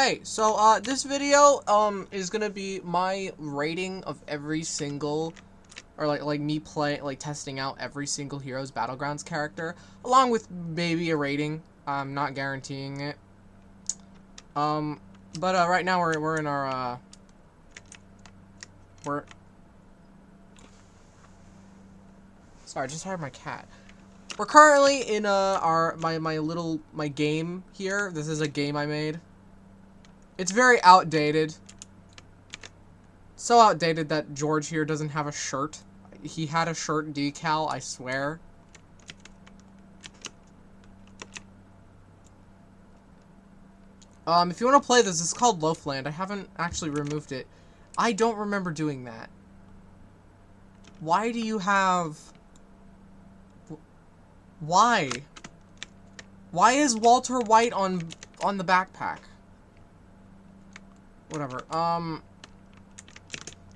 Hey, so this video is gonna be my rating of every single, or like me testing out every single Heroes Battlegrounds character, along with maybe a rating. I'm not guaranteeing it. Um, but right now we're in our we're sorry, I just heard my cat. We're currently in my game here. This is a game I made. It's very outdated. So outdated that George here doesn't have a shirt. He had a shirt decal, I swear. If you want to play this, it's called Loafland. I haven't actually removed it. I don't remember doing that. Why do you have... Why? Why is Walter White on the backpack? Whatever.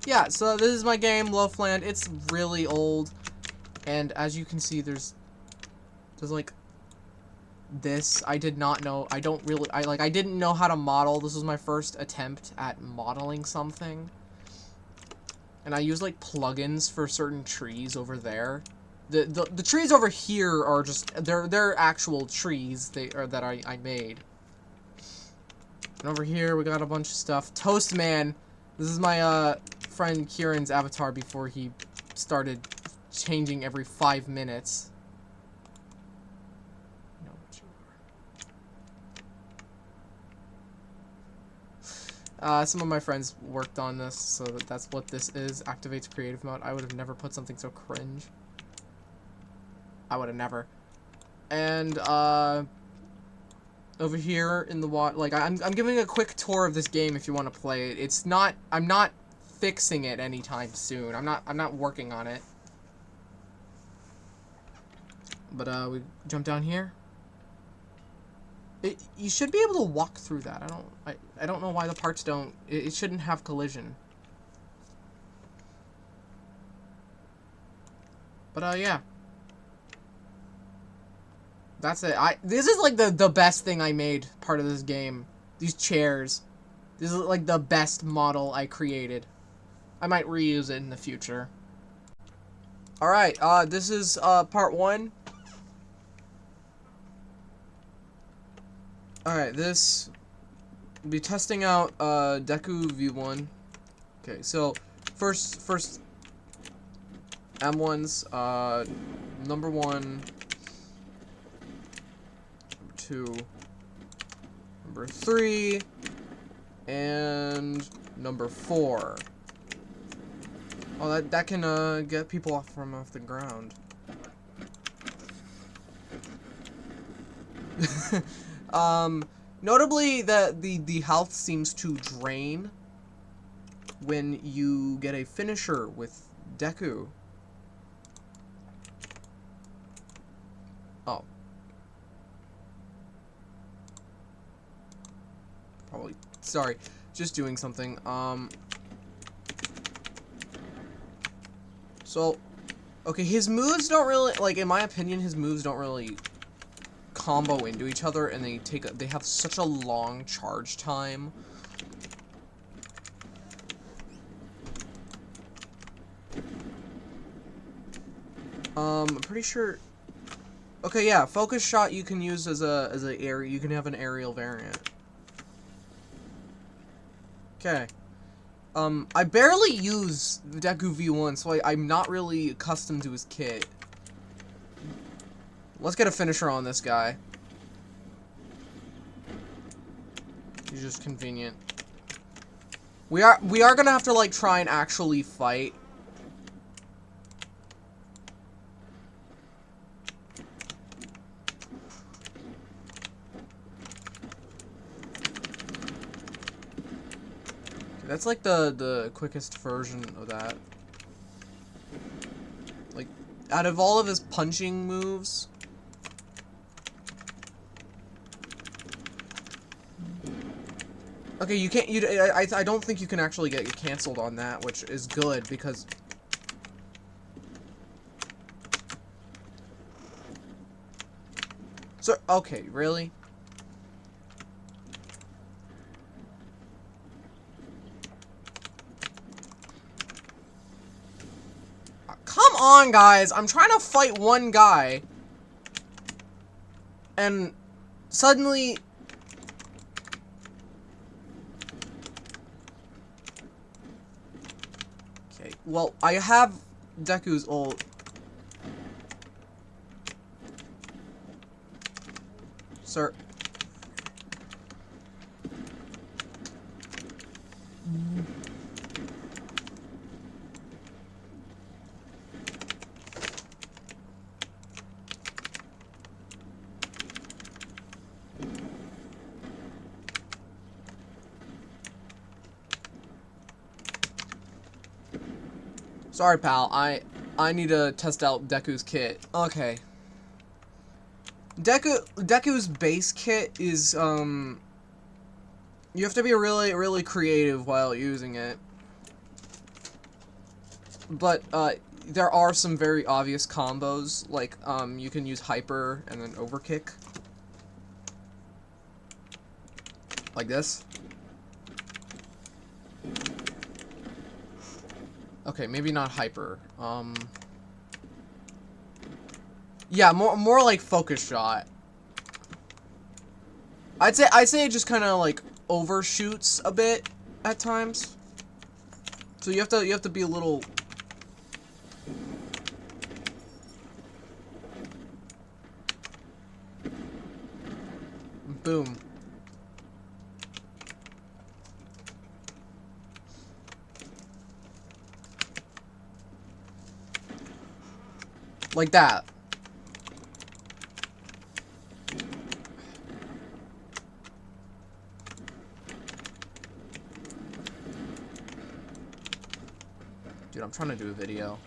Yeah, so this is my game, Loafland. It's really old. And as you can see, there's like this. I did not know. I didn't know how to model. This was my first attempt at modeling something. And I use like plugins for certain trees over there. The trees over here are just they're actual trees that I made. And over here we got a bunch of stuff. Toastman. This is my friend Kieran's avatar before he started changing every 5 minutes. I know what you are. Some of my friends worked on this, so that's what this is. Activates creative mode. I would have never put something so cringe. I would have never. And over here in the water, like I'm giving a quick tour of this game if you want to play it. It's not. I'm not fixing it anytime soon. I'm not working on it. But we jump down here. You should be able to walk through that. I don't know why the parts don't. It shouldn't have collision. But yeah. That's it. This is like the best thing I made part of this game. These chairs. This is like the best model I created. I might reuse it in the future. Alright, this is part 1. Alright, this will be testing out Deku V1. Okay, so first M1's number 1, number 2, number 3, and number 4. Oh, that can get people off the ground. Notably that the health seems to drain when you get a finisher with Deku. Oh. Probably. Sorry. Just doing something. So, okay, his moves don't really, like, in my opinion, his moves don't really combo into each other, and they have such a long charge time. I'm pretty sure. Okay, yeah, focus shot you can use as a area. You can have an aerial variant. Okay. I barely use Deku V1, so I'm not really accustomed to his kit. Let's get a finisher on this guy. He's just convenient. We are gonna have to like try and actually fight. That's like the quickest version of that. Like, out of all of his punching moves. Okay, you can't. I don't think you can actually get canceled on that, which is good because. So okay, really? on, guys. I'm trying to fight one guy. And suddenly... Okay, well, I have Deku's ult. Sir. Sorry, pal. I need to test out Deku's kit. Okay. Deku's base kit is you have to be really creative while using it. But there are some very obvious combos, like you can use hyper and then overkick. Like this. Okay, maybe not hyper. Yeah, more like focus shot. I'd say it just kind of like overshoots a bit at times. So you have to be a little. Boom. Like that. Dude, I'm trying to do a video.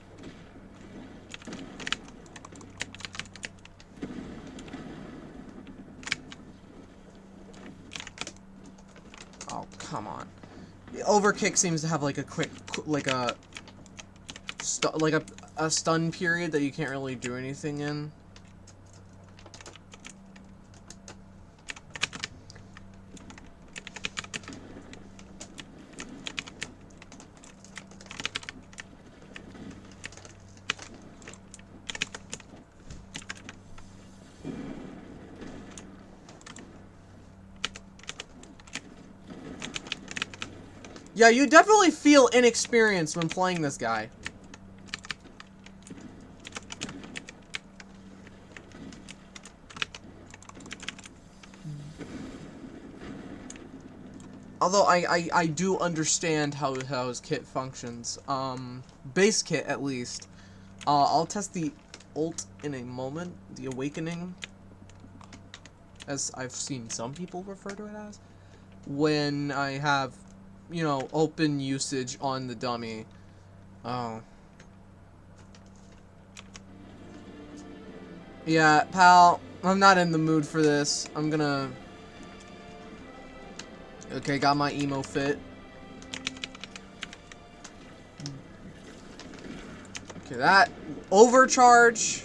Oh, come on. The overkick seems to have like a quick, like a stun period that you can't really do anything in. Yeah, you definitely feel inexperienced when playing this guy. Although I do understand how his kit functions. Base kit at least. I'll test the ult in a moment. The awakening, as I've seen some people refer to it as, when I have, you know, open usage on the dummy. Oh. Yeah, pal, I'm not in the mood for this. I'm gonna... Okay, got my emo fit. Okay, that... Overcharge.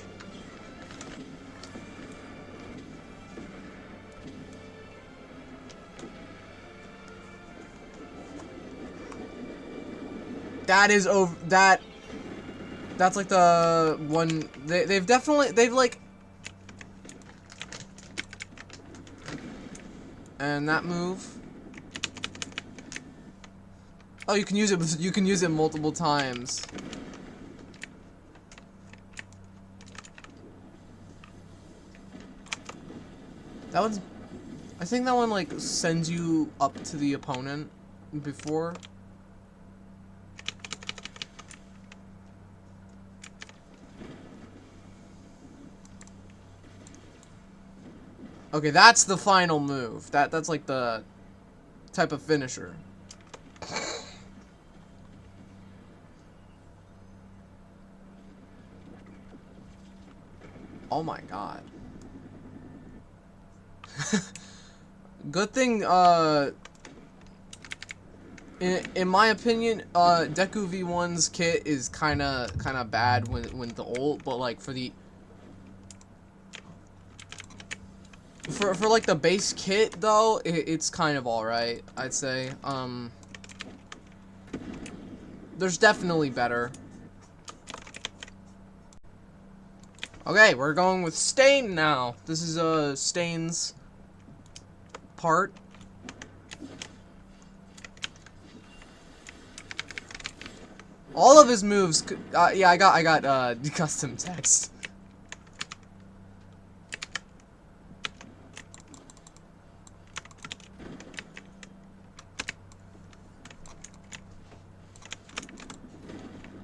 That is over... That's like the one... They've definitely... They've like... And that move... Oh, you can use it. You can use it multiple times. That one's. I think that one like sends you up to the opponent before. Okay, that's the final move. That's like the type of finisher. Oh my god. Good thing, in my opinion, Deku V1's kit is kinda bad when the ult, but like for the for like the base kit though, it's kind of alright, I'd say. There's definitely better. Okay, we're going with Stain now. This is Stain's part. All of his moves. Yeah, I got custom text.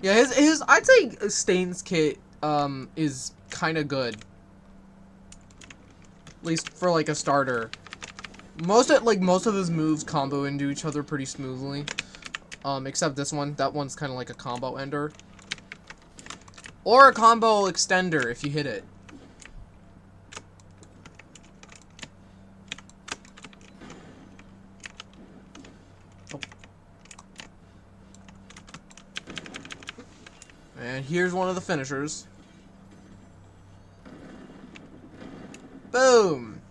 Yeah, his I'd say Stain's kit is kind of good. At least for like a starter. Most of his moves combo into each other pretty smoothly. Except this one. That one's kind of like a combo ender. Or a combo extender if you hit it. Oh. And here's one of the finishers. Boom!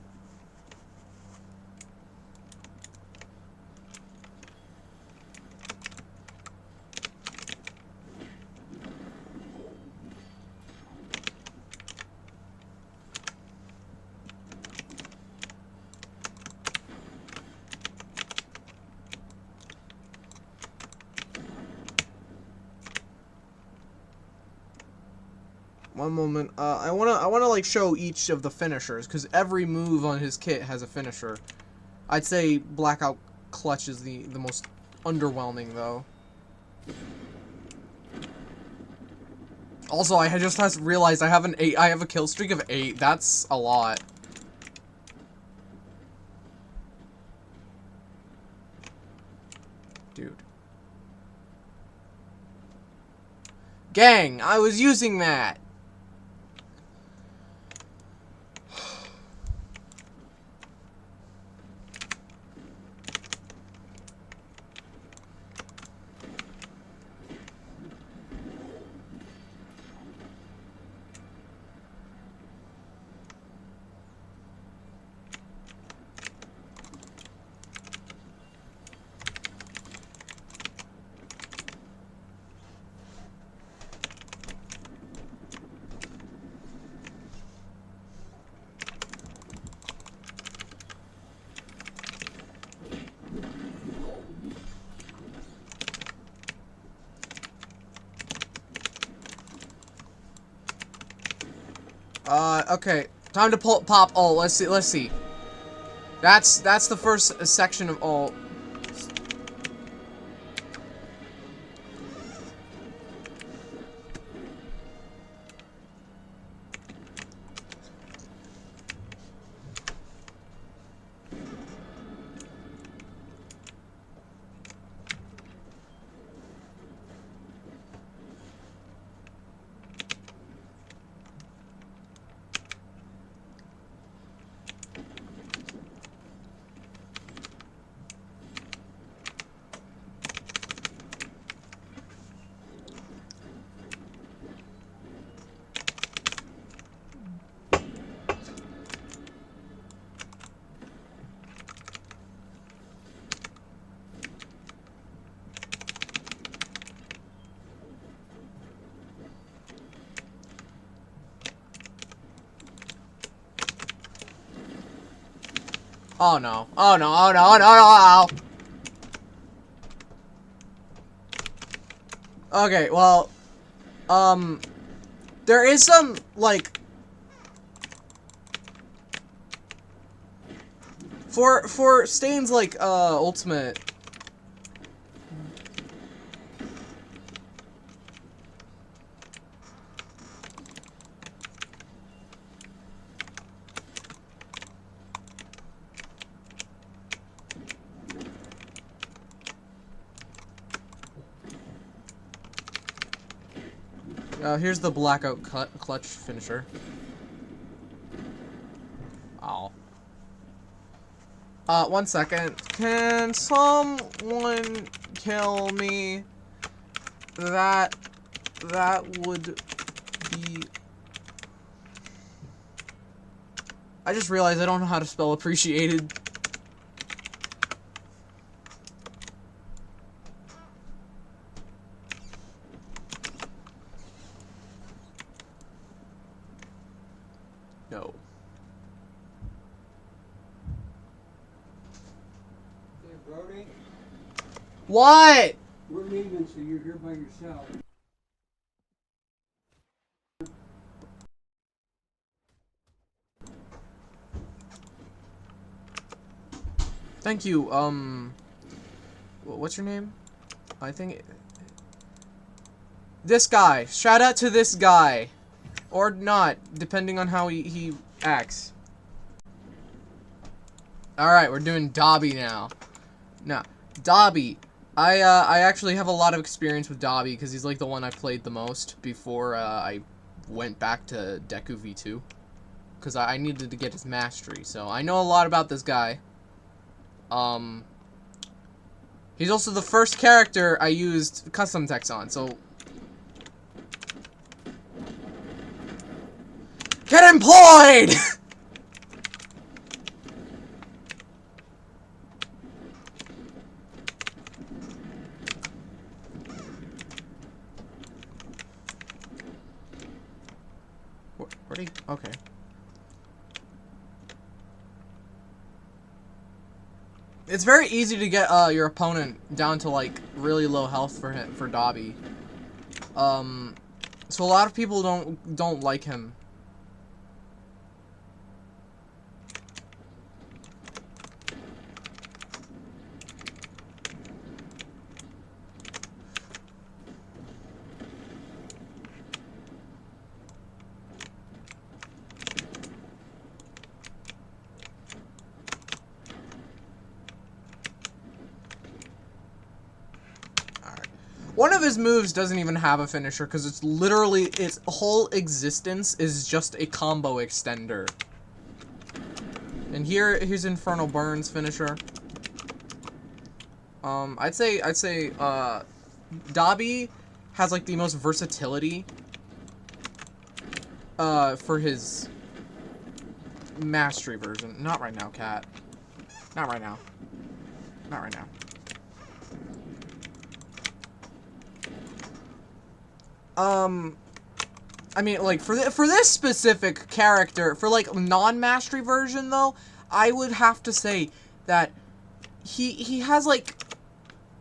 One moment. I wanna like show each of the finishers because every move on his kit has a finisher. I'd say Blackout Clutch is the most underwhelming though. Also, I just realized I have a kill streak of 8. That's a lot. Dude. Gang, I was using that. Okay. Time to pop ult. Let's see. That's the first section of ult. Oh no. Oh no. Oh no. Oh no. Oh no. Okay, well, there is some, like, for Stain's, like, ultimate. Here's the Blackout Clutch finisher. Ow. 1 second. Can someone kill me? That would be... I just realized I don't know how to spell appreciated. Brody, What? we're leaving, so you're here by yourself. Thank you. What's your name? I think this guy. Shout out to this guy, or not, depending on how he acts. All right, we're doing Dobby now. Now, Dobby. I actually have a lot of experience with Dobby because he's like the one I played the most before I went back to Deku V2 because I needed to get his mastery. So I know a lot about this guy. He's also the first character I used custom text on. So get employed. Where'd he? Okay. It's very easy to get your opponent down to like really low health for Dobby. So a lot of people don't like him. One of his moves doesn't even have a finisher because it's literally its whole existence is just a combo extender. And here's Infernal Burn's finisher. I'd say Dobby has like the most versatility for his mastery version. Not right now, Cat. Not right now. Not right now. I mean, like, for this specific character, for, like, non-mastery version, though, I would have to say that he has, like,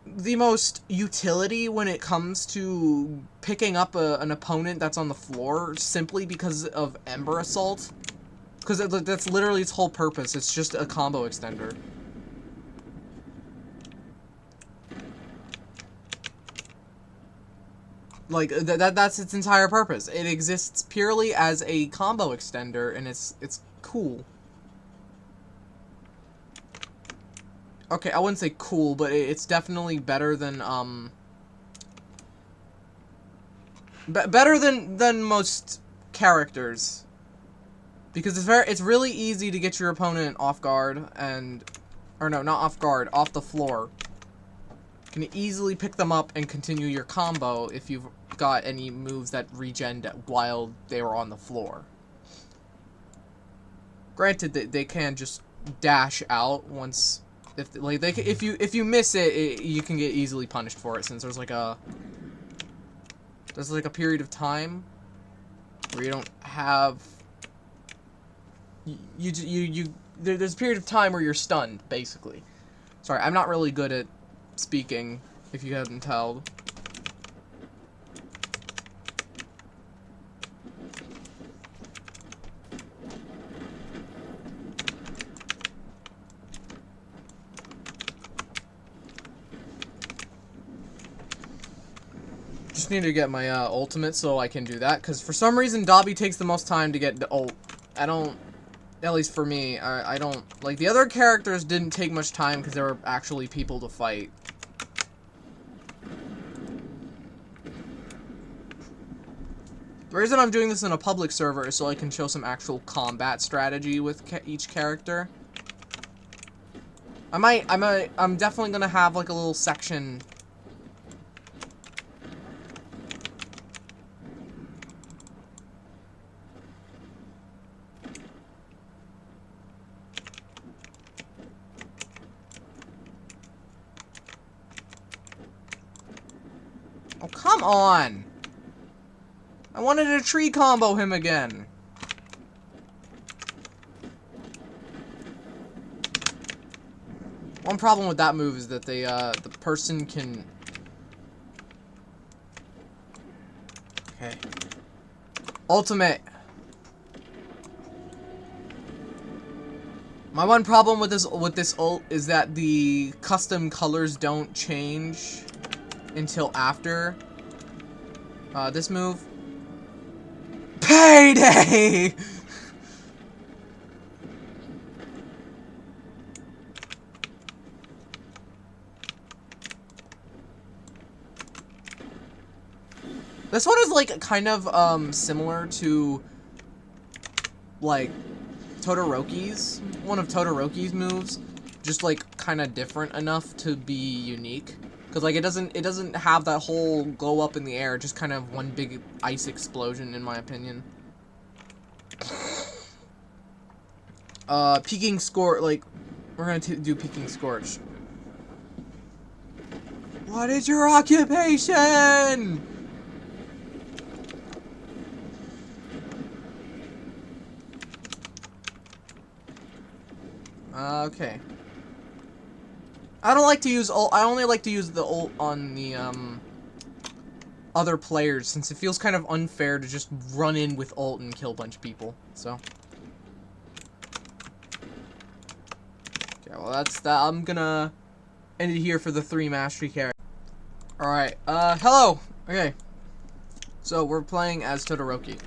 the most utility when it comes to picking up an opponent that's on the floor simply because of Ember Assault. Because that's literally its whole purpose. It's just a combo extender. Like, that's its entire purpose. It exists purely as a combo extender, and it's cool. Okay, I wouldn't say cool, but it's definitely better than, better than most characters. Because it's really easy to get your opponent off guard, or no, not off guard, off the floor. You can easily pick them up and continue your combo if you've got any moves that regen while they were on the floor. Granted, they can just dash out once if you miss it, you can get easily punished for it since there's like a period of time where you don't have there's a period of time where you're stunned basically. Sorry, I'm not really good at speaking if you haven't told. Just need to get my ultimate so I can do that, because for some reason Dobby takes the most time to get the ult. I don't, at least for me, I don't, like, the other characters didn't take much time because there were actually people to fight. The reason I'm doing this in a public server is so I can show some actual combat strategy with each character. I'm definitely gonna have like a little section. Oh, come on! I wanted to tree combo him again. One problem with that move is that the person can... Okay. Ultimate. My one problem with this ult is that the custom colors don't change until after this move. Payday! This one is like kind of similar to like Todoroki's, one of Todoroki's moves, just like kind of different enough to be unique. Cause like it doesn't have that whole go up in the air, just kind of one big ice explosion in my opinion. Peaking Scorch, like we're gonna do Peaking Scorch. What is your occupation? Okay. I don't like to use ult. I only like to use the ult on the other players, since it feels kind of unfair to just run in with ult and kill a bunch of people. So. Okay, well that's that. I'm gonna end it here for the 3 mastery characters. Alright, hello! Okay. So, we're playing as Todoroki.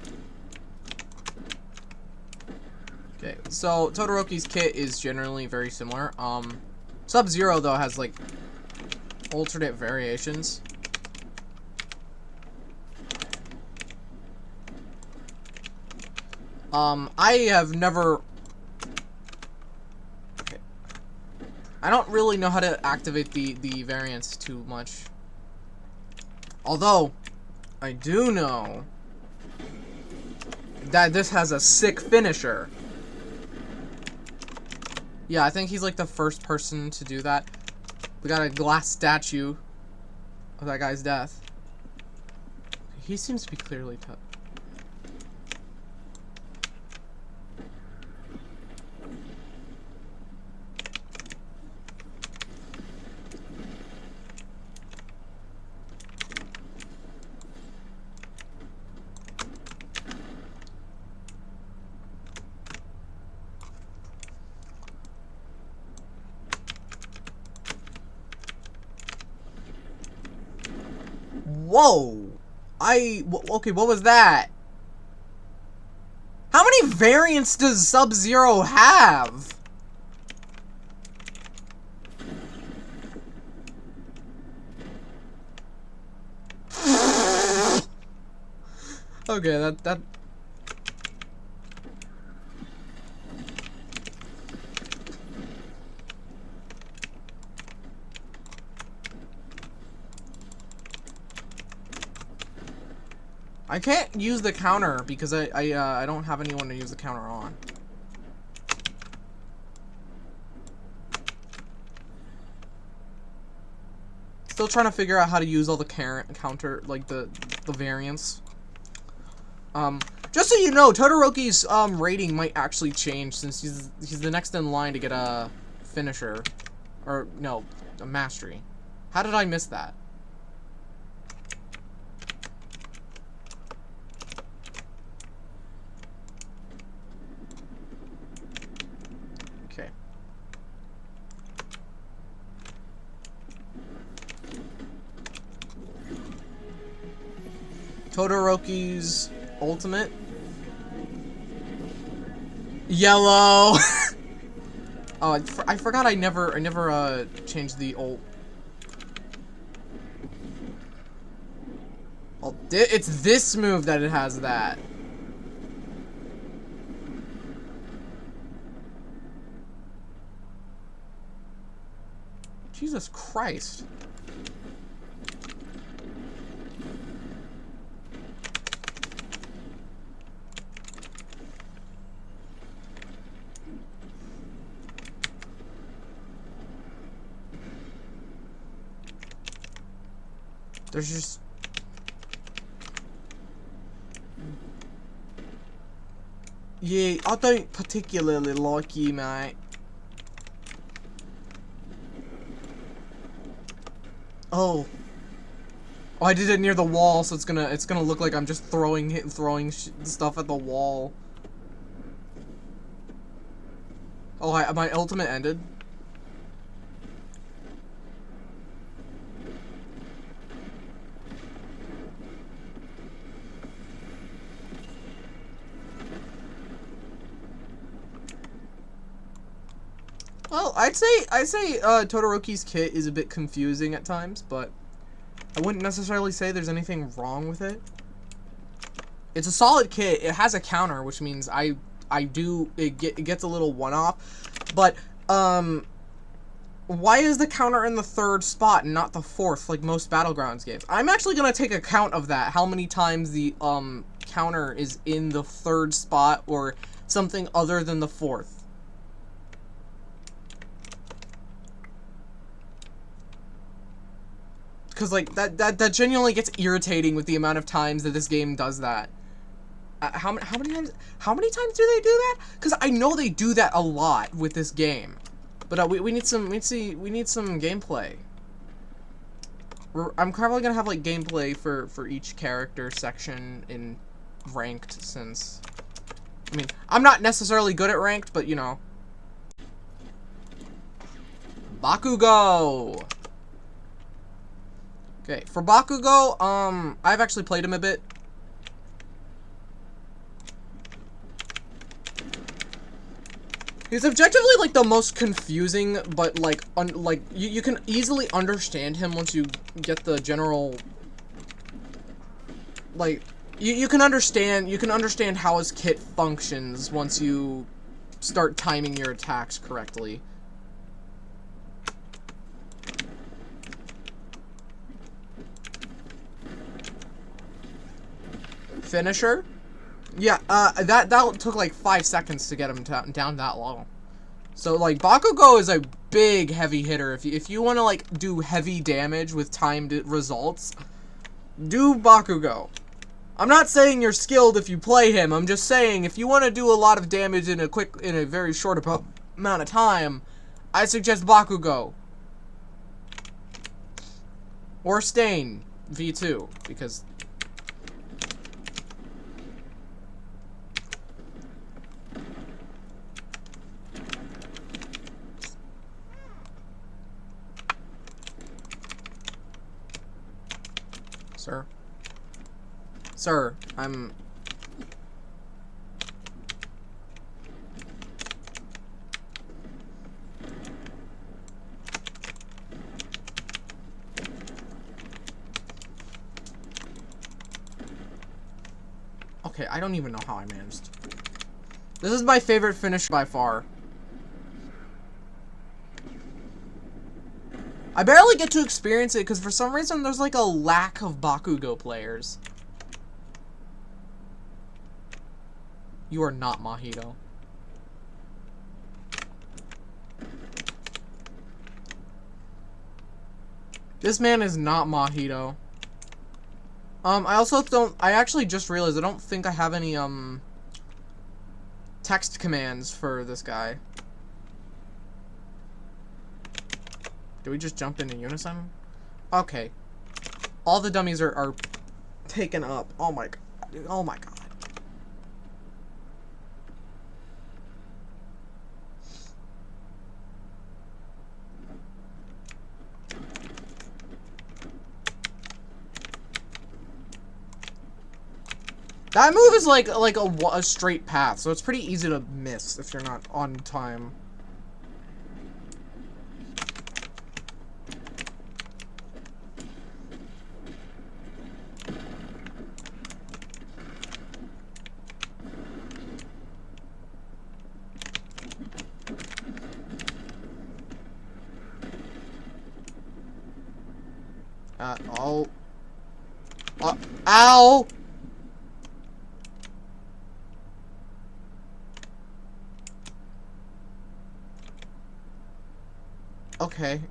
Okay, so Todoroki's kit is generally very similar. Sub-Zero, though, has, like, alternate variations. I have never... Okay. I don't really know how to activate the variants too much. Although, I do know that this has a sick finisher. Yeah, I think he's like the first person to do that. We got a glass statue of that guy's death. He seems to be clearly tough. Whoa! Okay, what was that? How many variants does Sub-Zero have? Okay, that... I can't use the counter because I don't have anyone to use the counter on. Still trying to figure out how to use all the counter, like the variants. Just so you know, Todoroki's rating might actually change since he's the next in line to get a finisher, or no, a mastery. How did I miss that? Okay. Todoroki's ultimate. Yellow. Oh, I forgot I never changed the ult. Oh, it's this move that it has that. Jesus Christ. There's just... Yeah, I don't particularly like you, mate. Oh. Oh, I did it near the wall, so it's gonna look like I'm just throwing stuff at the wall. Oh, my ultimate ended. Well, I'd say Todoroki's kit is a bit confusing at times, but I wouldn't necessarily say there's anything wrong with it. It's a solid kit. It has a counter, which means it gets a little one-off, but why is the counter in the 3rd spot and not the 4th, like most Battlegrounds games? I'm actually gonna take account of that, how many times the counter is in the 3rd spot or something other than the 4th. Because, like, that genuinely gets irritating with the amount of times that this game does that. How many times do they do that? Because I know they do that a lot with this game. But we need some gameplay. I'm probably gonna have like gameplay for each character section in ranked, since I mean I'm not necessarily good at ranked, but you know. Bakugo. Okay, for Bakugo, I've actually played him a bit. He's objectively like the most confusing, but like you can easily understand him once you get the general, like you can understand how his kit functions once you start timing your attacks correctly. Finisher? Yeah, that took like 5 seconds to get him down that low. So like Bakugo is a big heavy hitter. If you want to like do heavy damage with timed results, do Bakugo. I'm not saying you're skilled if you play him. I'm just saying if you want to do a lot of damage in a very short amount of time, I suggest Bakugo. Or Stain V2, because Sir. Sir, I'm... Okay, I don't even know how I managed. This is my favorite finish by far. I barely get to experience it because for some reason there's like a lack of Bakugo players. You are not Mahito. This man is not Mahito. I actually just realized I don't think I have any, text commands for this guy. Do we just jump into unison? Okay. All the dummies are taken up. Oh my god. Oh my god. That move is like a straight path, so it's pretty easy to miss if you're not on time. Oh. Ow! Okay,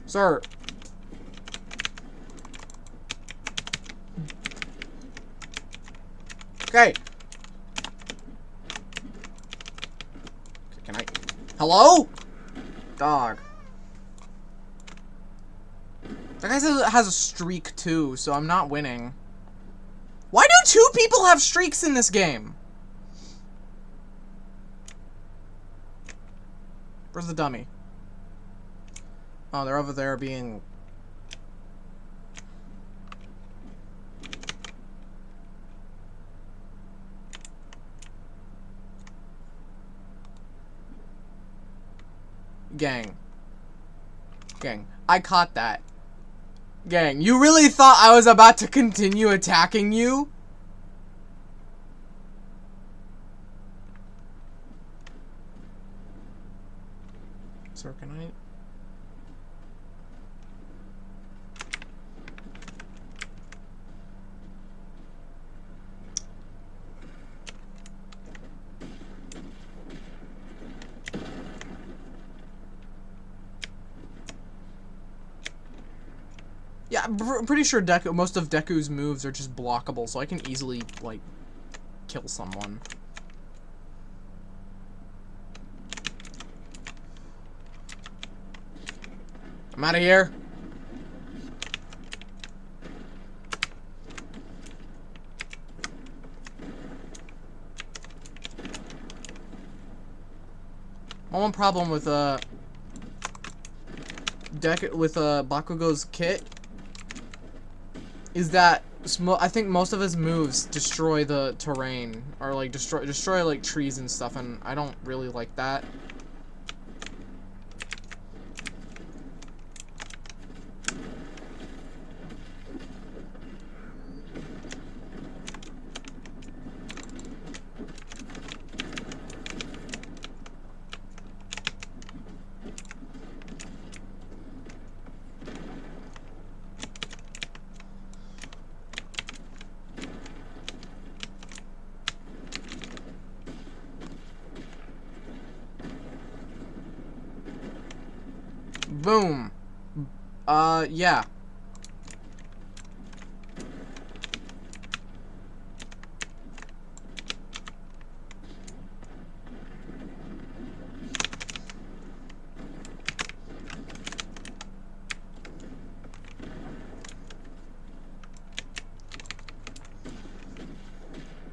Sir. Okay. Can I? Hello? Dog. That guy says it has a streak too, so I'm not winning. Why do 2 people have streaks in this game? Where's the dummy? Oh, they're over there being... Gang. Gang. I caught that. Gang, you really thought I was about to continue attacking you? Sir, can I... Yeah, I'm pretty sure most of Deku's moves are just blockable, so I can easily, like, kill someone. I'm out of here. My one problem with Bakugo's kit is that I think most of his moves destroy the terrain, or like destroy like trees and stuff, and I don't really like that. Boom. Yeah.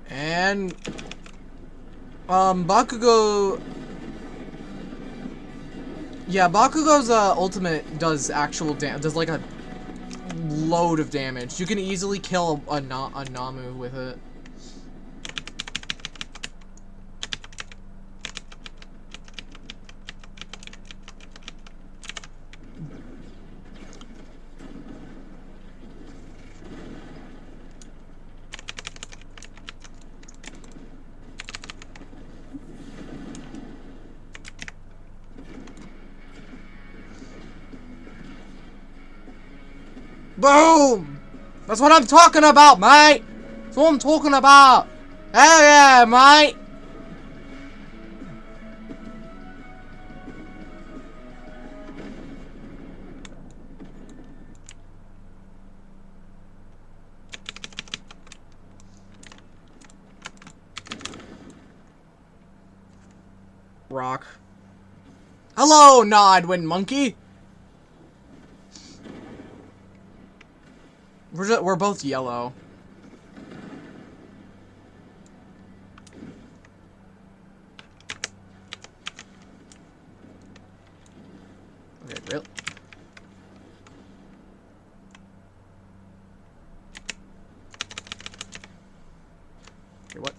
And Bakugo. Yeah, Bakugo's ultimate does actual does like a load of damage. You can easily kill a Namu with it. Boom! That's what I'm talking about, mate! That's what I'm talking about! Hell yeah, mate! Rock. Hello, Nodwind Monkey! We're both yellow. Okay, really? Okay, what?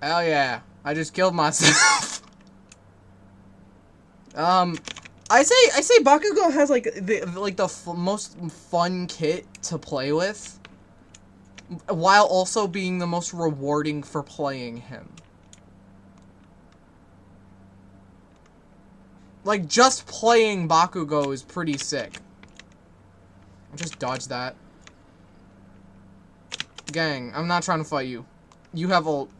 Hell yeah. I just killed myself. I say Bakugo has like the most fun kit to play with, while also being the most rewarding for playing him. like, just playing Bakugo is pretty sick. I'll just dodge that. Gang, I'm not trying to fight you. You have ult.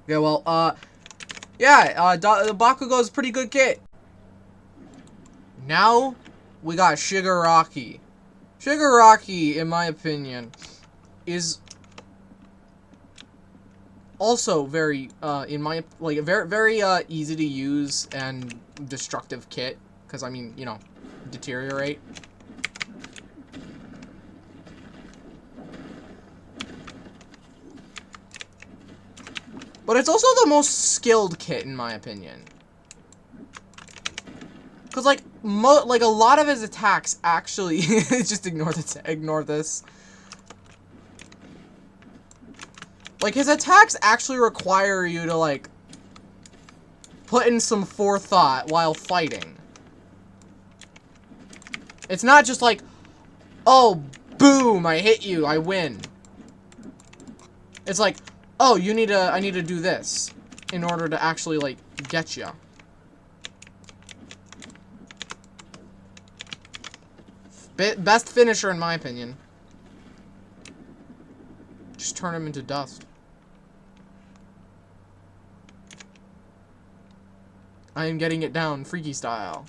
Yeah, well, Bakugo is a pretty good kit. Now, we got Shigaraki. Shigaraki, in my opinion, is also very, very easy to use and destructive kit. Because, I mean, you know, deteriorate. But it's also the most skilled kit, in my opinion. Because, like, a lot of his attacks actually... just ignore this. Like, his attacks actually require you to, like, put in some forethought while fighting. It's not just like, oh, boom, I hit you, I win. It's like, oh, I need to do this in order to actually, like, get you. Best finisher, in my opinion. Just turn him into dust. I am getting it down, freaky style.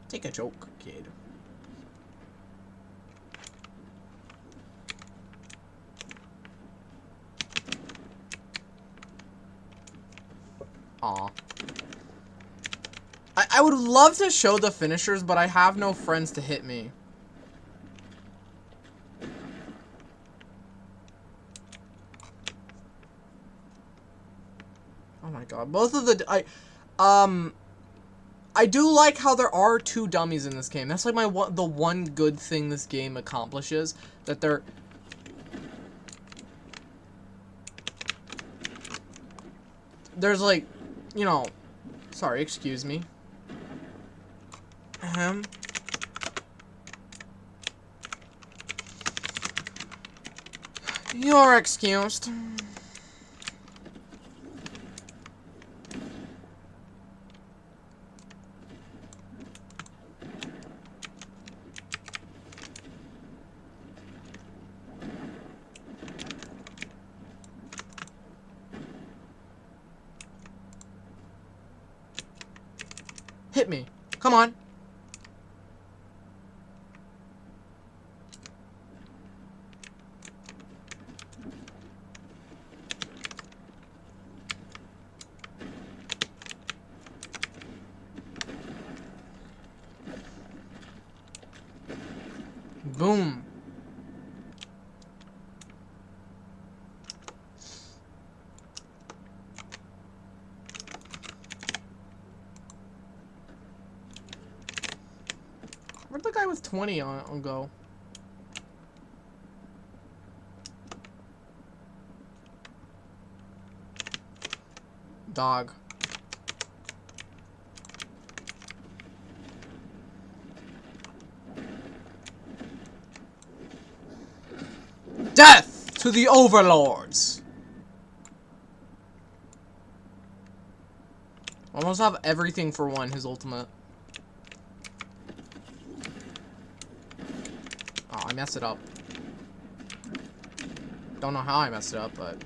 Take a joke, kid. Aw. I would love to show the finishers, but I have no friends to hit me. Oh my god. Both of the... I do like how there are 2 dummies in this game. That's like the one good thing this game accomplishes. That they're... There's like, you know... Sorry, excuse me. You're excused. Hit me. Come on. Boom. Where'd the guy with 20 on go? Dog. Death to the overlords! Almost have everything for one, his ultimate. Oh, I messed it up. Don't know how I messed it up, but...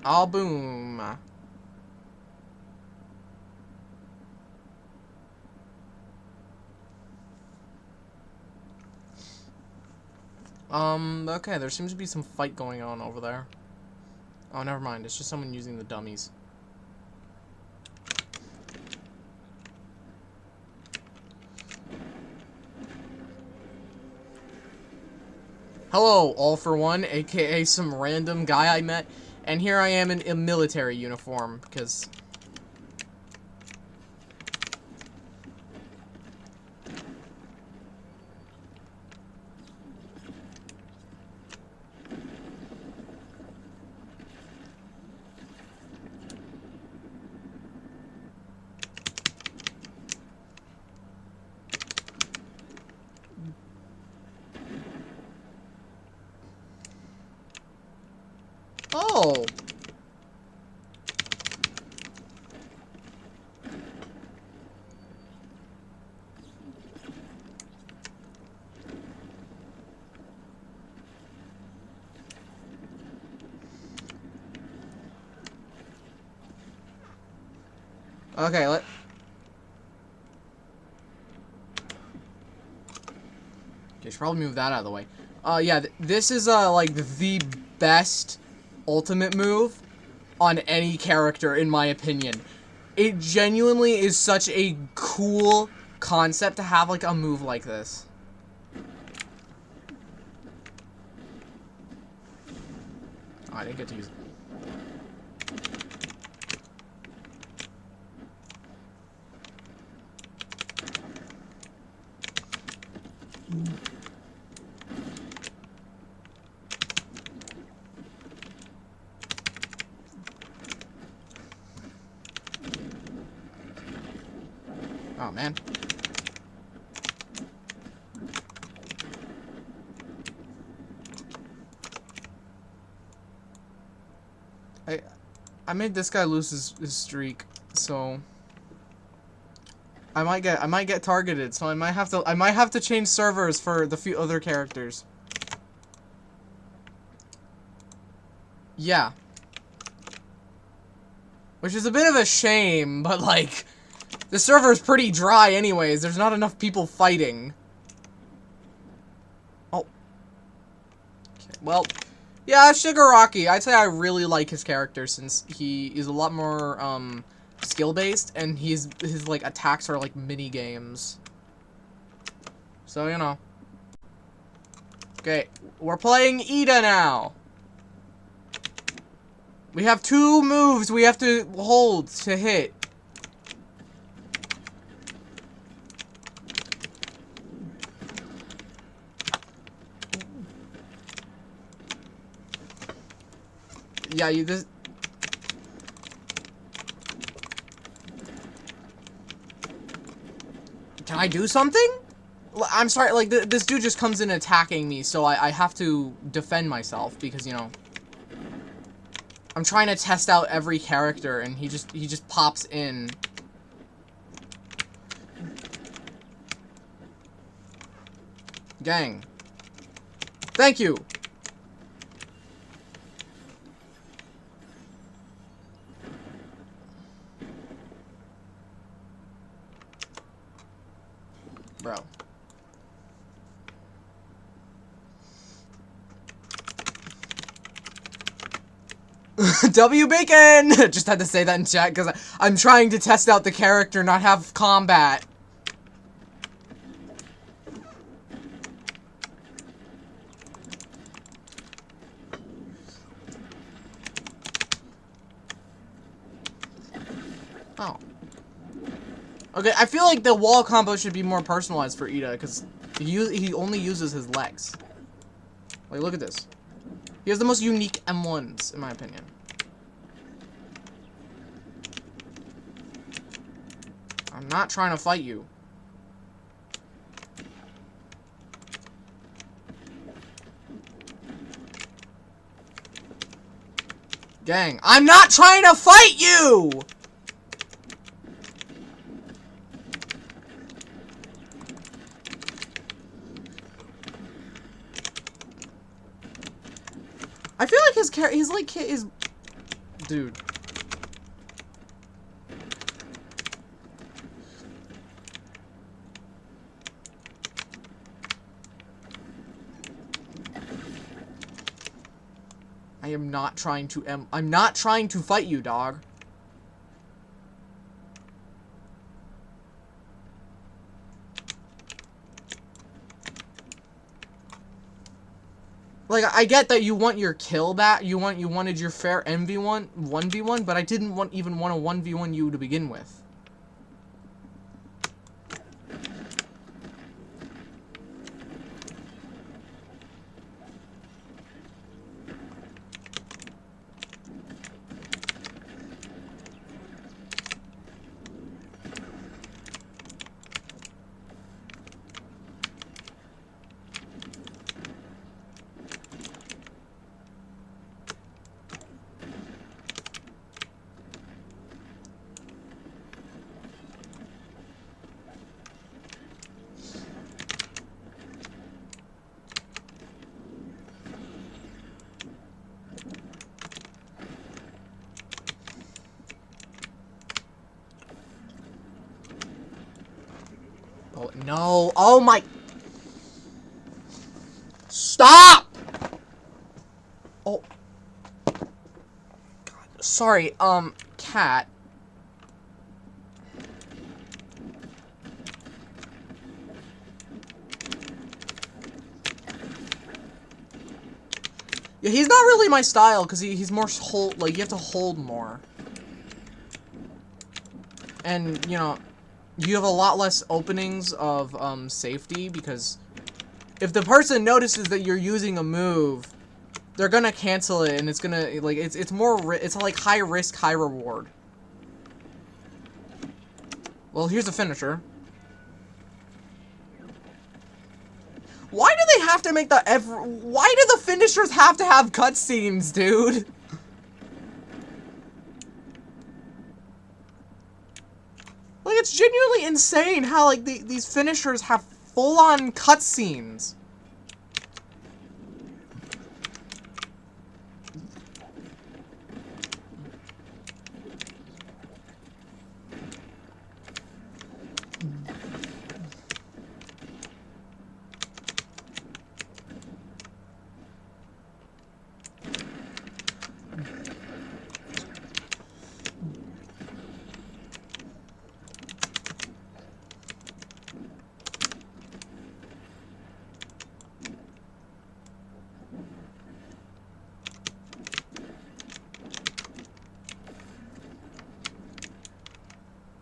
all boom. Okay, there seems to be some fight going on over there. Oh, never mind. It's just someone using the dummies. Hello, All for One, aka some random guy I met, and here I am in a military uniform, because... Oh! Okay, okay, should probably move that out of the way. Yeah, this is, like, the best ultimate move on any character, in my opinion. It genuinely is such a cool concept to have, like, a move like this. Oh, I didn't get to use it. Oh, man. I made this guy lose his streak, so I might get targeted, so I might have to change servers for the few other characters. Yeah. Which is a bit of a shame, but like the server's pretty dry anyways. There's not enough people fighting. Oh. Okay. Well, yeah, Shigaraki. I'd say I really like his character since he is a lot more skill-based, and his like attacks are like mini games. So, you know. Okay, we're playing Ida now. We have 2 moves we have to hold to hit. Yeah, you just... Can I do something? I'm sorry, like, this dude just comes in attacking me, so I have to defend myself, because, you know... I'm trying to test out every character, and he just pops in. Gang. Thank you! Bro. W Bacon! Just had to say that in chat because I'm trying to test out the character, not have combat. Oh. Okay, I feel like the wall combo should be more personalized for Ida because he only uses his legs. Like, look at this. He has the most unique M1s, in my opinion. I'm not trying to fight you. Gang, I'm not trying to fight you! I feel like he's like his dude. I'm not trying to fight you, dog. Like, I get that you want your kill back, you wanted your fair MV1, 1v1, but I didn't even want to 1v1 you to begin with. Oh, no. Oh my... Stop! Oh. God. Sorry, cat. Yeah, he's not really my style, because he's more hold, like, you have to hold more. And, you know, you have a lot less openings of, safety, because if the person notices that you're using a move, they're gonna cancel it, and it's gonna, like, it's more, it's like high risk, high reward. Well, here's a finisher. Why do they have to make why do the finishers have to have cutscenes, dude? Like, it's genuinely insane how, like, these finishers have full-on cutscenes.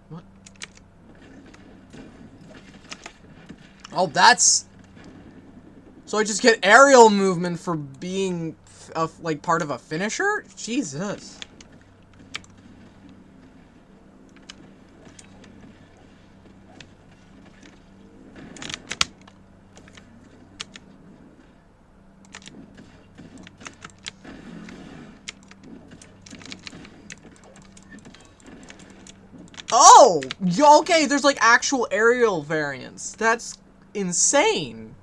What? Oh, that's... So I just get aerial movement for being, like, part of a finisher? Jesus. Oh! Okay, there's, like, actual aerial variants. That's insane.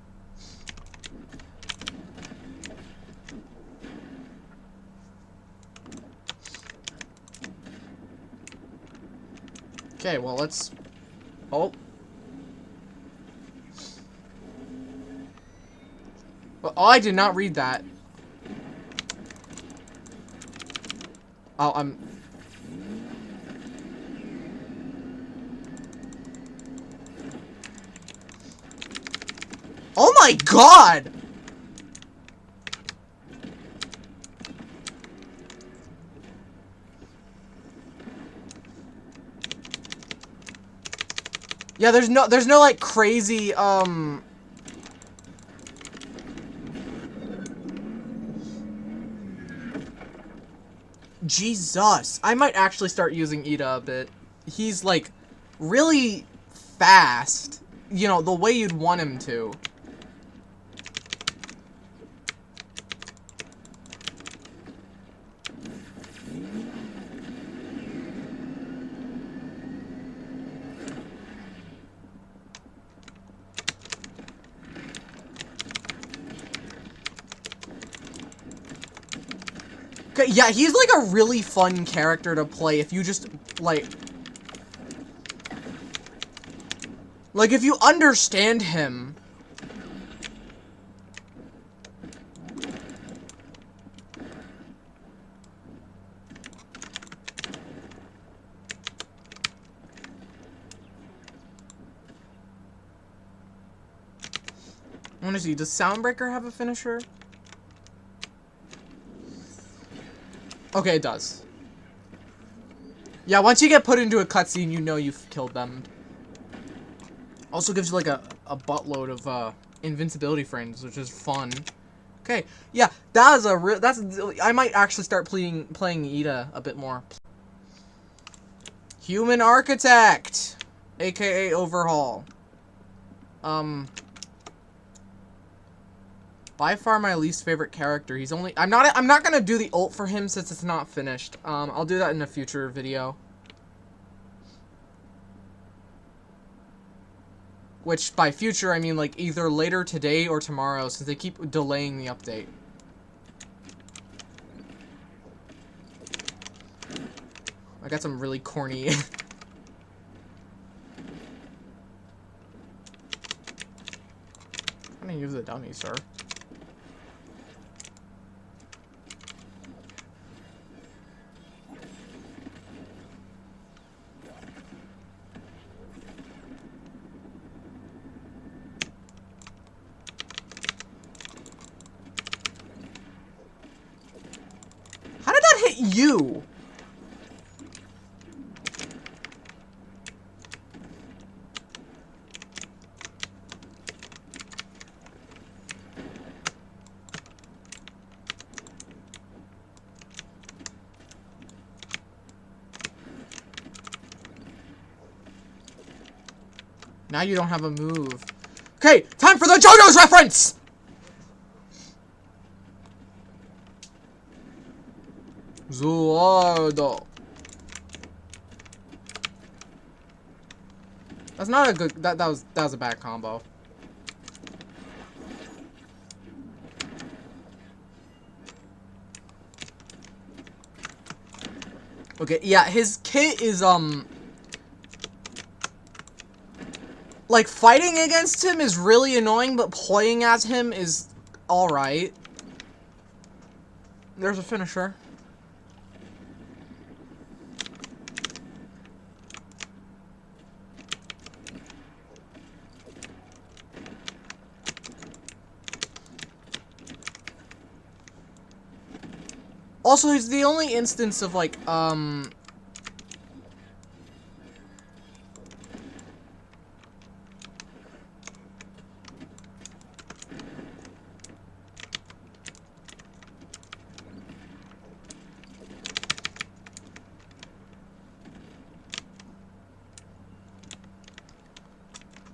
Okay, well, let's... Oh. Well, oh, I did not read that. Oh, Oh my god! Yeah, there's no, like, crazy, Jesus. I might actually start using Ida a bit. He's, like, really fast. You know, the way you'd want him to. Okay, yeah, he's, like, a really fun character to play if you just, like... Like, if you understand him... I wanna see, does Soundbreaker have a finisher? Okay, it does. Yeah, once you get put into a cutscene, you know you've killed them. Also gives you like a buttload of invincibility frames, which is fun. Okay, yeah, that is a real. I might actually start playing Ida a bit more. Human Architect, aka Overhaul. By far my least favorite character. He's only. I'm not gonna do the ult for him since it's not finished. I'll do that in a future video. Which, by future, I mean, like, either later today or tomorrow, since they keep delaying the update. I got some really corny... I'm gonna use the dummy, sir. How did that hit you? Now you don't have a move. Okay, time for the JoJo's reference! Zuardo. That's not a good... That was a bad combo. Okay, yeah, his kit is, like, fighting against him is really annoying, but playing as him is alright. There's a finisher. Also, he's the only instance of, like,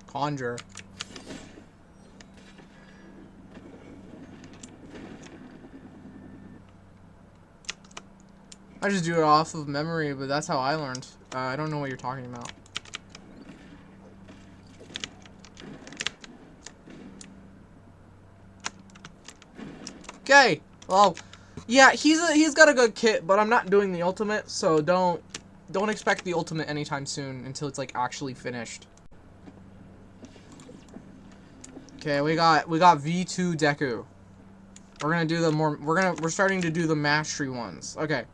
Conjure. I just do it off of memory, but that's how I learned. I don't know what you're talking about. Okay. Well, yeah, he's got a good kit, but I'm not doing the ultimate, so don't expect the ultimate anytime soon until it's like actually finished. Okay, we got V2 Deku. We're gonna do the more. We're starting to do the mastery ones. Okay.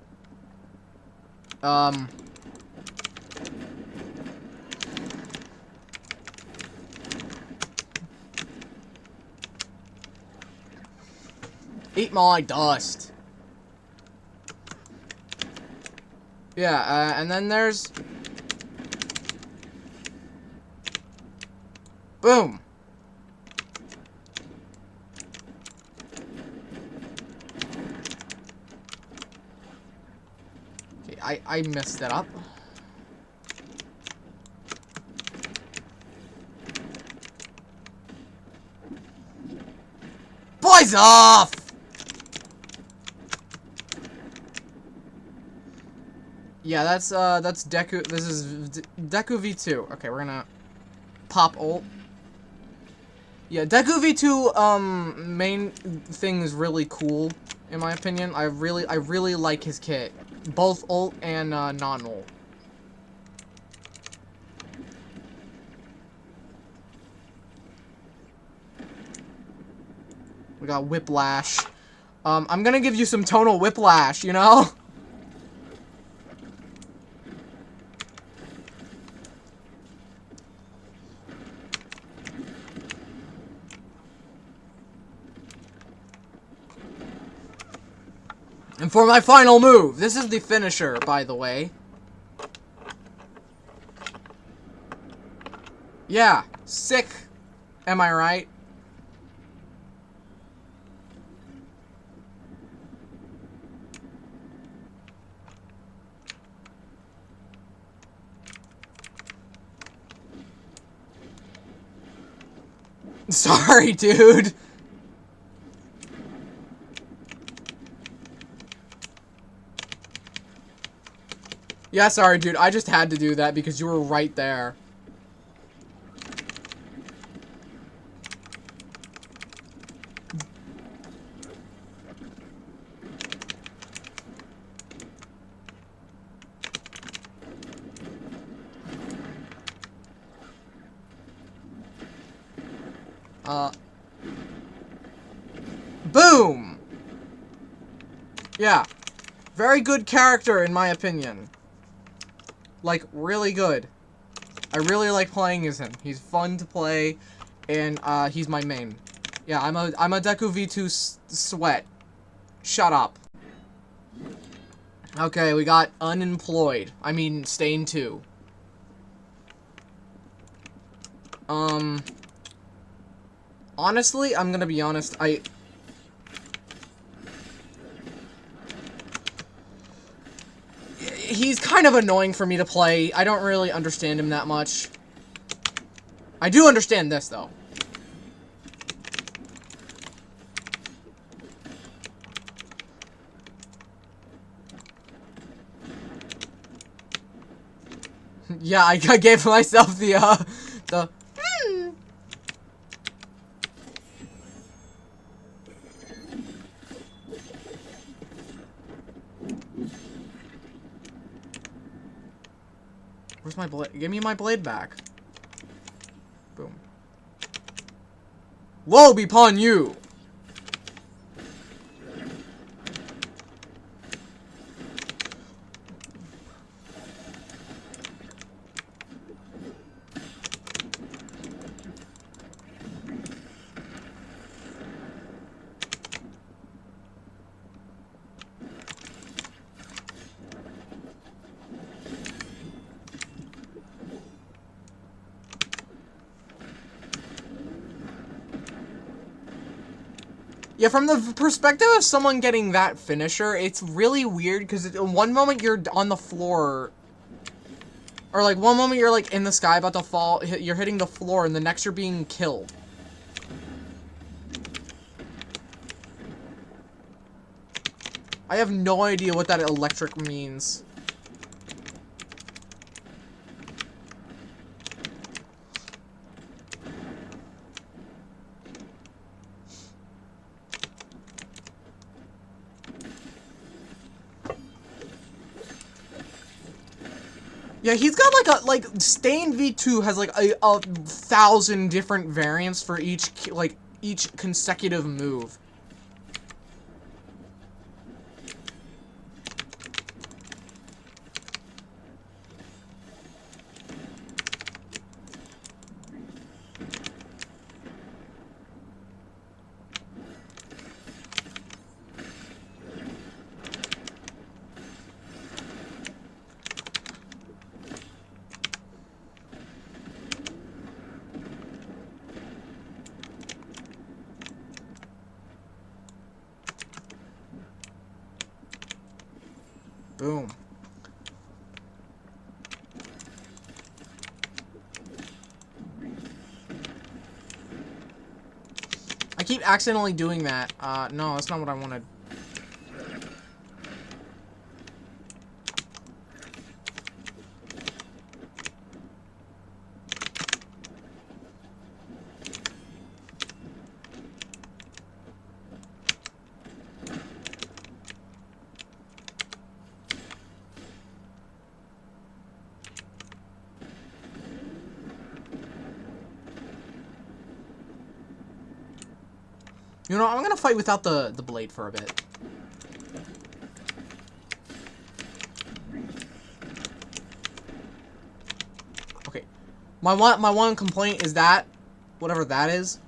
Eat my dust. Yeah, and then there's... Boom! Okay, I messed that up. Boys off! Yeah, that's Deku. This is Deku V2. Okay, we're gonna pop ult. Yeah, Deku V2 main thing is really cool in my opinion. I really like his kit, both ult and non-ult. We got Whiplash. I'm gonna give you some tonal whiplash, you know? And for my final move, this is the finisher, by the way. Yeah, sick. Am I right? Sorry, dude. Yeah, sorry, dude. I just had to do that because you were right there. Boom! Yeah. Very good character, in my opinion. Like, really good. I really like playing as him. He's fun to play, and, he's my main. Yeah, I'm a Deku V2 sweat. Shut up. Okay, we got unemployed. I mean, Stain 2. Honestly, I'm gonna be honest, he's kind of annoying for me to play. I don't really understand him that much. I do understand this, though. Yeah, I gave myself the... Where's my blade? Give me my blade back. Boom. Woe be upon you! Yeah, from the perspective of someone getting that finisher, it's really weird, because one moment you're on the floor, or like one moment you're like in the sky about to fall, you're hitting the floor, and the next you're being killed. I have no idea what that electric means. Yeah, he's got like Stain V2 has like a 1,000 different variants for each consecutive move. Boom. I keep accidentally doing that. No, that's not what I wanted. You know, I'm gonna fight without the blade for a bit. Okay. My one complaint is that whatever that is.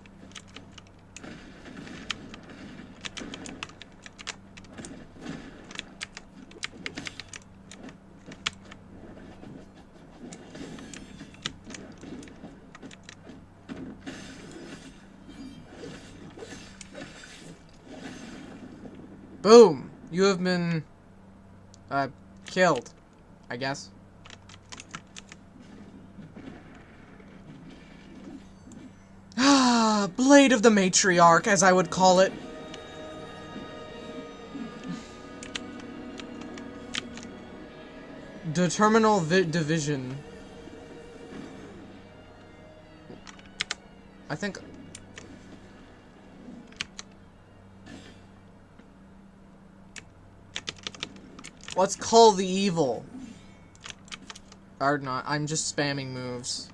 Boom! You have been, killed, I guess. Ah, Blade of the Matriarch, as I would call it. Determinal division. I think... Let's call the evil. Or not, I'm just spamming moves.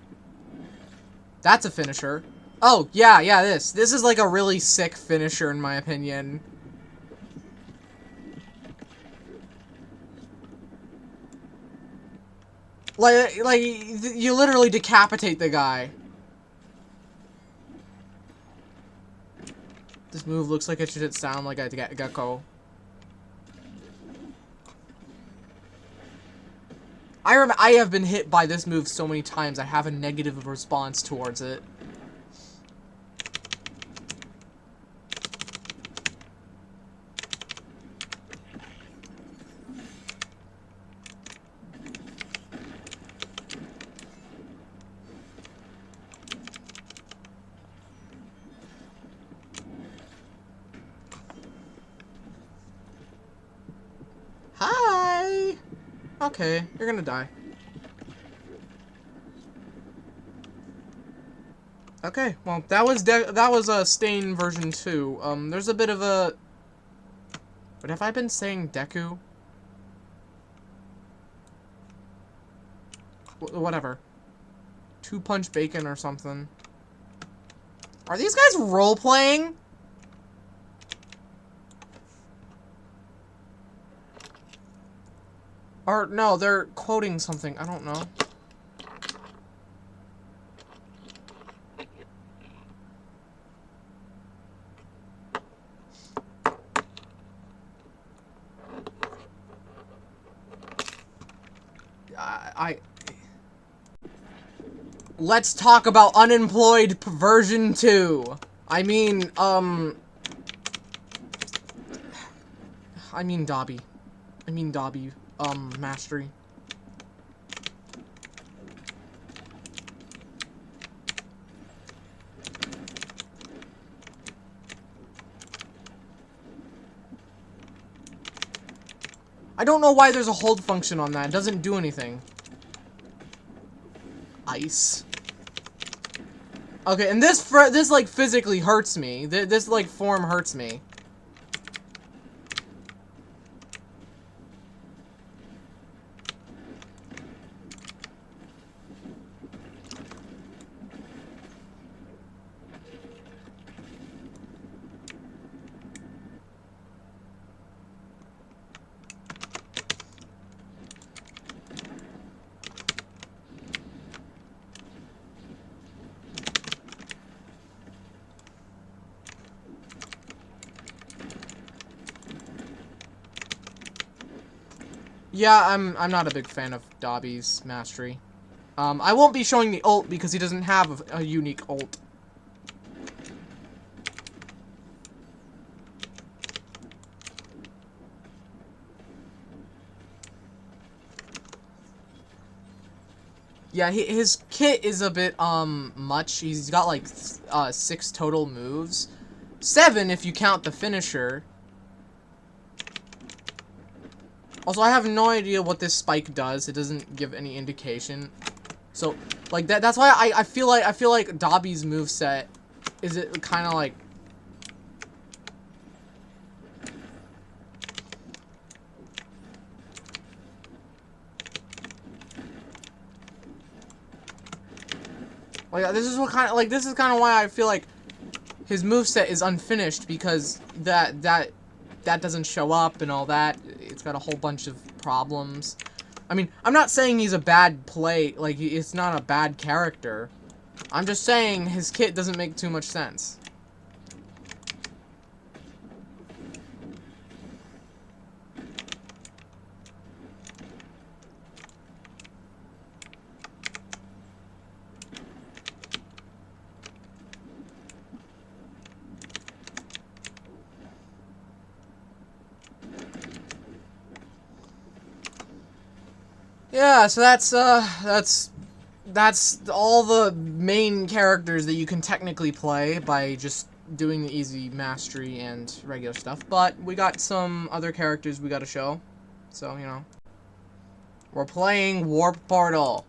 That's a finisher. Oh, yeah, this. This is like a really sick finisher in my opinion. Like, you literally decapitate the guy. This move looks like it should sound like a gecko. I have been hit by this move so many times, I have a negative response towards it. Hi! Okay, you're gonna die. Okay, well, that was a Stain version 2. There's a bit of a... But have I been saying Deku? Whatever. Two-punch bacon or something. Are these guys role-playing? Or, no, they're quoting something. I don't know. Let's talk about Unemployed version 2. I mean Dobby. Mastery. I don't know why there's a hold function on that. It doesn't do anything. Ice. Okay, and this like physically hurts me. This like form hurts me. Yeah, I'm not a big fan of Dobby's mastery. I won't be showing the ult because he doesn't have a unique ult. Yeah, his kit is a bit, much. He's got, like, 6 total moves. 7 if you count the finisher. Also, I have no idea what this spike does. It doesn't give any indication. So, like, that's why I feel like Dobby's moveset is it kind of like... Like, this is kind of why I feel like his moveset is unfinished, because that doesn't show up and all that. It's got a whole bunch of problems. I mean, I'm not saying he's a bad play, like, it's not a bad character. I'm just saying his kit doesn't make too much sense. Yeah, so that's all the main characters that you can technically play by just doing the easy mastery and regular stuff. But we got some other characters we got to show. So, you know. We're playing Warp Portal.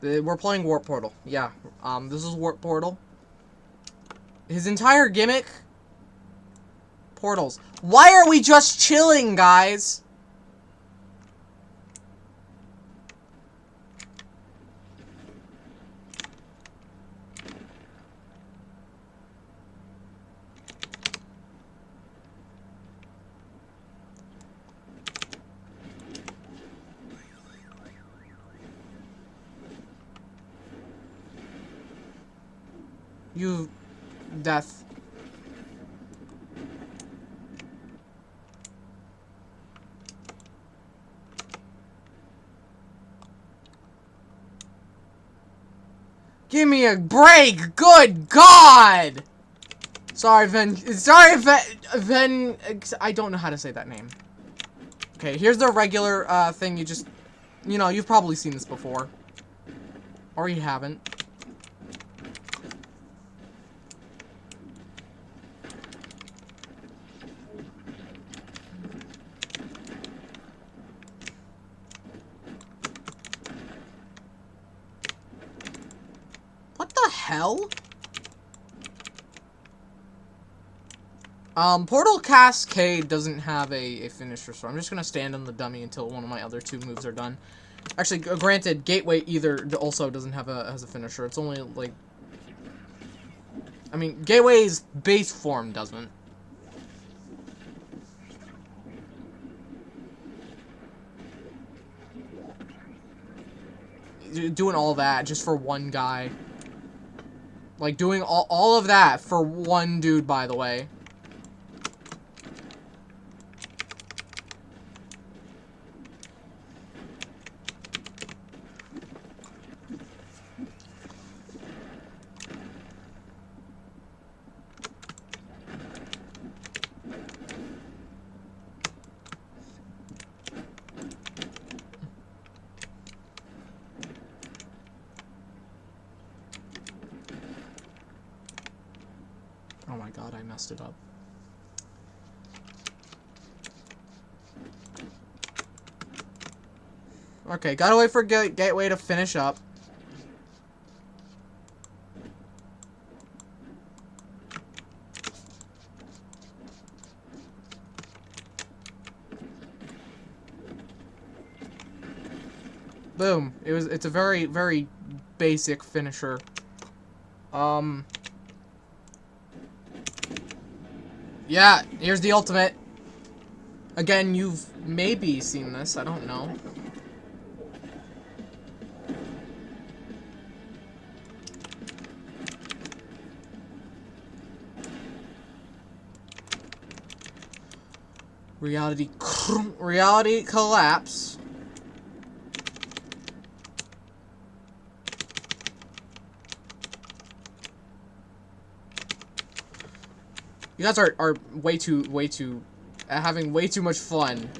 We're playing Warp Portal. Yeah. This is Warp Portal. His entire gimmick, portals. Why are we just chilling, guys? You... death. Give me a break! Good God! Sorry, Ven. Sorry, Ven. I don't know how to say that name. Okay, here's the regular thing. You just, you know, you've probably seen this before, or you haven't. What the hell? Portal Cascade doesn't have a finisher, so I'm just gonna stand on the dummy until one of my other two moves are done. Actually, granted, Gateway also doesn't have has a finisher. It's only like, I mean, Gateway's base form doesn't. Doing all that just for one guy. Like, doing all of that for one dude, by the way. Oh my god, I messed it up. Okay, gotta wait for Gateway to finish up. Boom. It's a very, very basic finisher. Yeah, here's the ultimate. Again, you've maybe seen this, I don't know. Reality collapse. You guys are way too having way too much fun.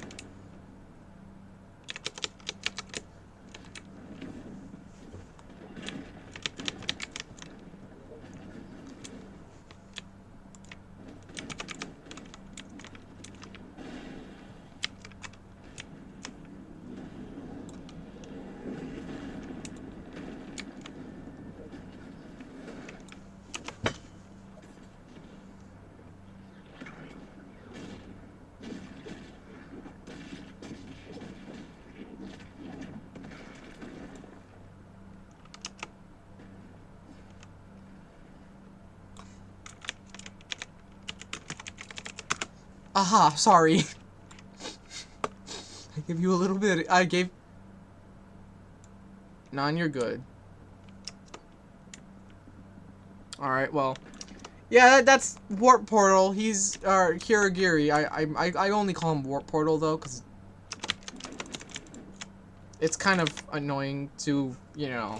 Aha, sorry. I gave you a little bit. None, you're good. Alright, well. Yeah, that's Warp Portal. He's, Kirigiri. I only call him Warp Portal, though, because it's kind of annoying to, you know.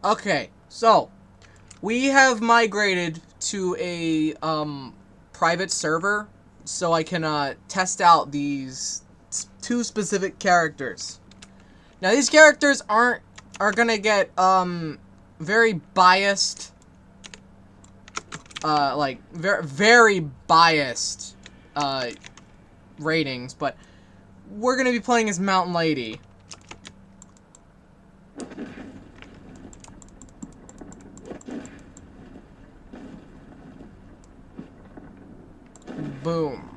Okay, so, we have migrated to a, private server so I can test out these two specific characters. Now these characters are gonna get very biased, like very biased ratings, but we're gonna be playing as Mountain Lady. Boom.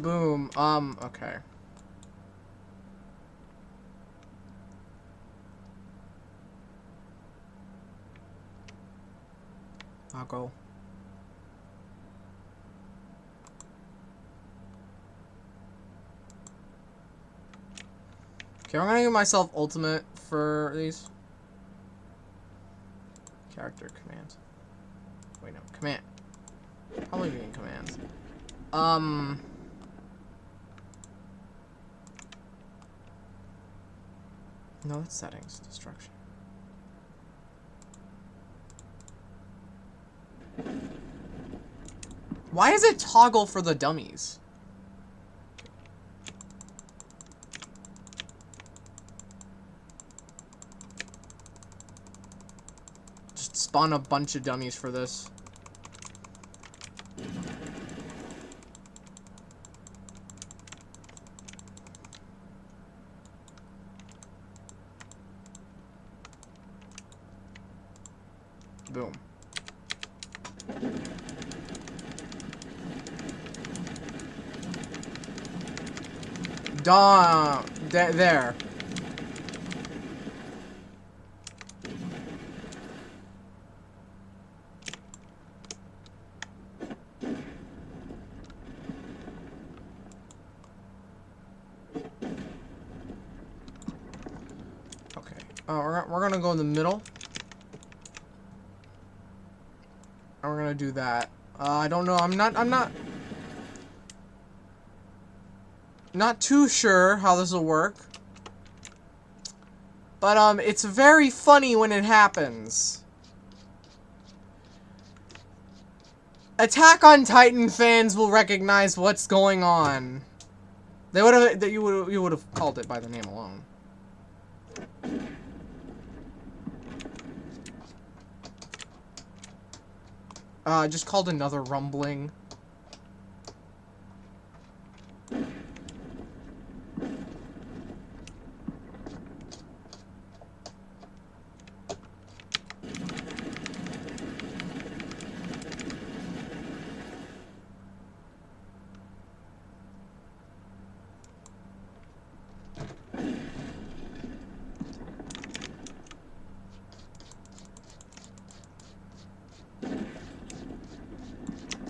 Boom. Okay. I'll go. Okay, I'm gonna give myself ultimate for these. Character commands. Wait, no. Command. Probably getting commands. No, that's settings. Destruction. Why is it toggle for the dummies? Just spawn a bunch of dummies for this. Boom. There. Okay. We're gonna go in the middle. And we're gonna do that. I don't know. I'm not too sure how this will work. But it's very funny when it happens. Attack on Titan fans will recognize what's going on. They would have you would have called it by the name alone. Just called another rumbling.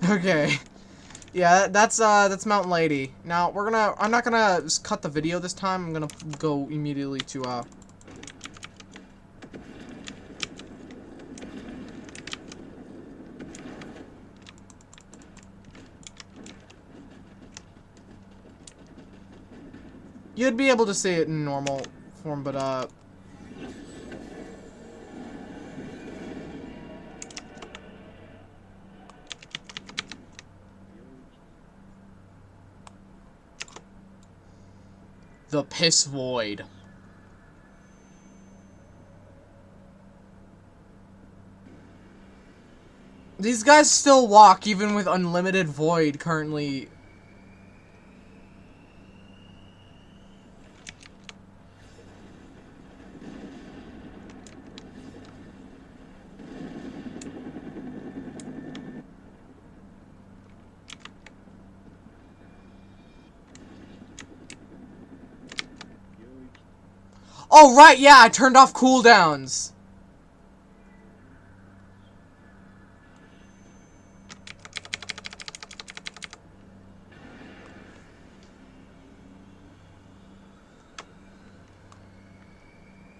Okay. Yeah, that's Mountain Lady. Now, I'm not gonna just cut the video this time. I'm gonna go immediately to, You'd be able to see it in normal form, but, the Piss Void. These guys still walk, even with unlimited void currently. Oh, right, yeah, I turned off cooldowns.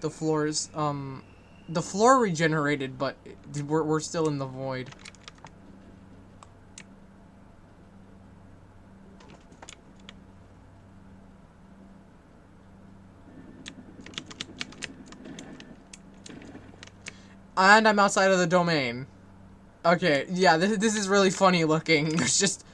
the floors, the floor regenerated, but we're still in the void. And I'm outside of the domain. Okay, yeah, this is really funny looking. There's just...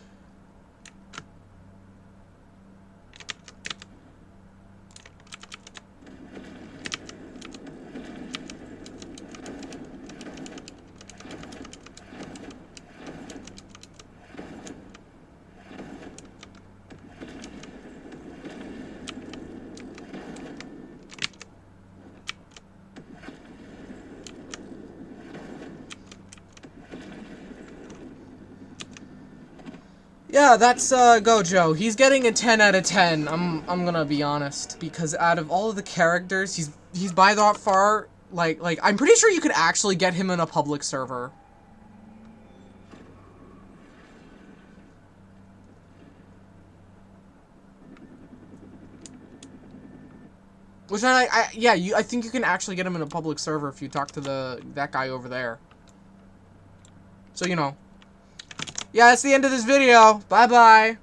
Yeah, that's Gojo. He's getting a 10 out of 10. I'm gonna be honest, because out of all of the characters, he's by that far like I'm pretty sure you could actually get him in a public server. Which yeah, I think you can actually get him in a public server if you talk to that guy over there. So, you know. Yeah, that's the end of this video. Bye-bye.